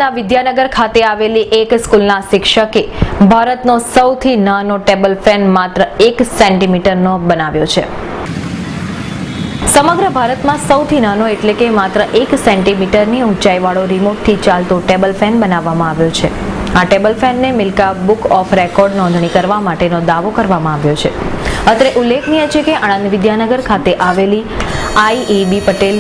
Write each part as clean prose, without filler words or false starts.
શાળાના વિદ્યાનગર ખાતે આવેલી એક સ્કૂલના શિક્ષકે ભારતનો સૌથી નાનો ટેબલ ફેન માત્ર 1 સેન્ટીમીટરનો બનાવ્યો છે। સમગ્ર ભારતમાં સૌથી નાનો એટલે કે માત્ર 1 સેન્ટીમીટરની ઊંચાઈવાળો રિમોટથી ચાલતો ટેબલ ફેન બનાવવામાં આવ્યો છે। આ table ફેનને Milkha book of record નોંધણી કરવા માટેનો દાવો કરવામાં આવ્યો છે। અત્રે ઉલ્લેખનીય છે કે આણંદ વિદ્યાનગર ખાતે આવેલી આઈઈબી પટેલ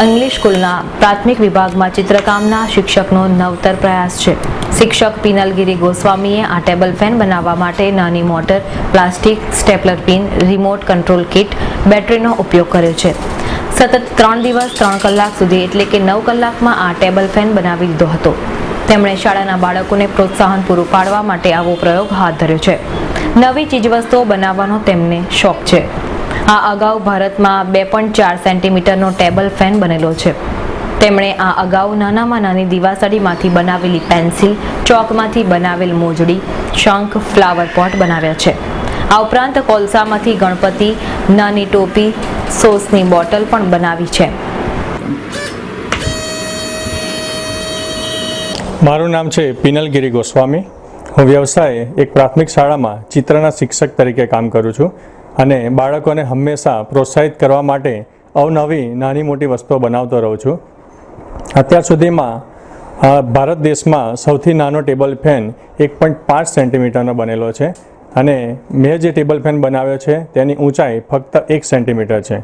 इंग्लिश स्कूलના પ્રાથમિક વિભાગમાં ચિત્રકામના શિક્ષકનો નવતર પ્રયાસ છે। શિક્ષક પિનલગીરી ગોસ્વામીએ આ ટેબલ ફેન બનાવવા માટે નાની motor, plastic, stapler pin, remote control kit, બેટરીનો ઉપયોગ કર્યો છે। સતત 3 દિવસ 3 કલાક સુધી એટલે કે 9 કલાકમાં આ ટેબલ ફેન બનાવી દીધો હતો। તેમણે શાળાના બાળકોને પ્રોત્સાહન પૂરું પાડવા માટે આવો પ્રયોગ હાથ ધર્યો છે। નવી ચીજવસ્તુઓ બનાવવાનો તેમને શોખ છે। આ અગાઉ ભારતમાં 2.4 સેન્ટીમીટરનો ટેબલ ફેન બનેલો છે। તેમણે આ અગાઉ નાનામાં નાની દિવાસળીમાંથી બનાવેલી પેન્સિલ, ચોકમાંથી બનાવેલ મોજડી, શંખ, ફ્લાવર પોટ બનાવ્યા છે। આ ઉપરાંત કોલસામાંથી ગણપતિ, નાની ટોપી, સોસની બોટલ પણ બનાવી છે। મારું નામ છે પિનલગીરી ગોસ્વામી। હું વ્યવસાયે એક પ્રાથમિક શાળામાં ચિત્રના શિક્ષક તરીકે કામ કરું છું અને બાળકોને હંમેશા પ્રોત્સાહિત કરવા માટે અવનવી નાની મોટી વસ્તુઓ બનાવતો રહું છું। અત્યાર સુધીમાં ભારત દેશમાં સૌથી નાનો ટેબલ ફેન 1.5 સેન્ટીમીટરનો બનેલો છે અને મેં જે ટેબલ ફેન બનાવ્યો છે તેની ઊંચાઈ ફક્ત 1 સેન્ટીમીટર છે।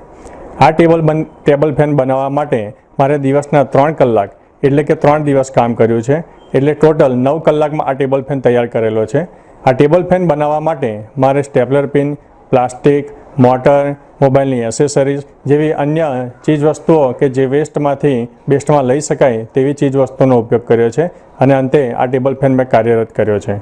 આ ટેબલ ફેન બનાવવા માટે મારે દિવસના 3 કલાક એટલે કે 3 દિવસ કામ કર્યું છે। એટલે ટોટલ 9 કલાકમાં આ ટેબલ ફેન તૈયાર કરેલો છે। આ ટેબલ ફેન બનાવવા માટે મારે સ્ટેપલર પિન, પ્લાસ્ટિક, મોટર, મોબાઈલની એસેસરીઝ જેવી અન્ય ચીજવસ્તુઓ કે જે વેસ્ટમાંથી બેસ્ટમાં લઈ શકાય તેવી ચીજવસ્તુઓનો ઉપયોગ કર્યો છે અને અંતે આ ટેબલ ફેન મેં કાર્યરત કર્યો છે।